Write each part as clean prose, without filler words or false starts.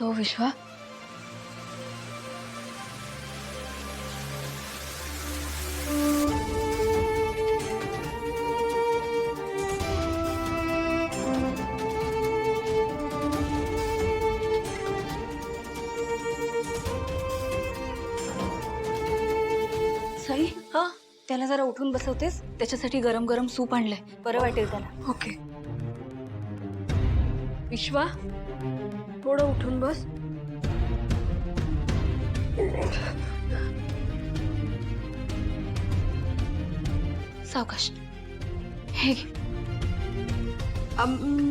तो विश्वा सई हा त्याला जरा उठून बसवतेस त्याच्यासाठी गरम गरम सूप आणलंय बरं वाटेल त्याला ओके. विश्वा थोडं उठून बस. सावकाश हे घे.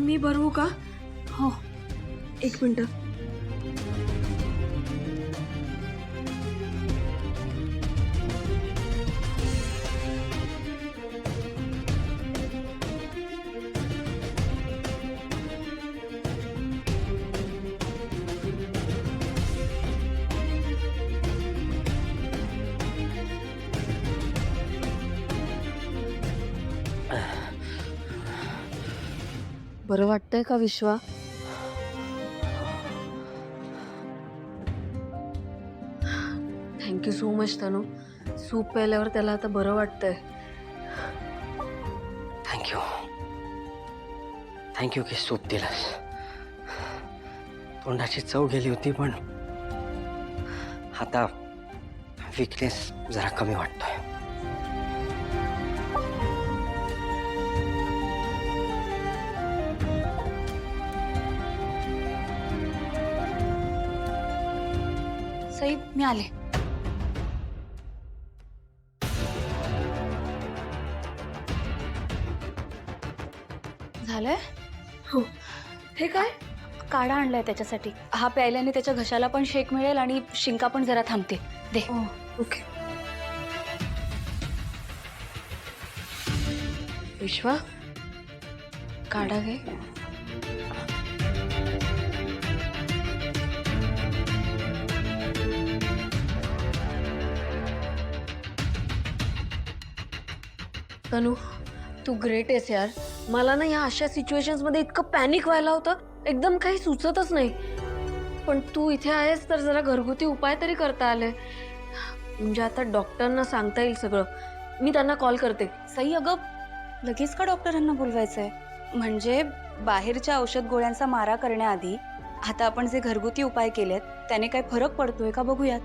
मी भरवू का? हो 1 मिनिट. बरं वाटतंय का Vishwa? Thank you so much Tanu. Soup प्यायल्यावर त्याला आता बरं वाटतंय. थँक्यू थँक्यू की सूप दिलास. तोंडाची चव गेली होती पण आता विकनेस जरा कमी वाटतोय. सई मी आले. झालंय हो. हे काय? काढा आणलाय त्याच्यासाठी. हा प्यायल्याने त्याच्या घशाला पण शेक मिळेल आणि शिंका पण जरा थांबते. दे. ओके. विश्वा काढा घे. तनू तू ग्रेट आहेस यार. मला ना या अशा सिच्युएशन्स मध्ये इतकं पॅनिक व्हायला होतं, एकदम काही सुचतच नाही. पण तू इथे आहेस तर जरा घरगुती उपाय तरी करता आले. म्हणजे आता डॉक्टरांना सांगता येईल सगळं. मी त्यांना कॉल करते. सई अगं लगेच का डॉक्टरांना बोलवायचंय? म्हणजे बाहेरच्या औषध गोळ्यांचा मारा करण्याआधी आता आपण जे घरगुती उपाय केलेत त्याने काय फरक पडतोय का बघूयात.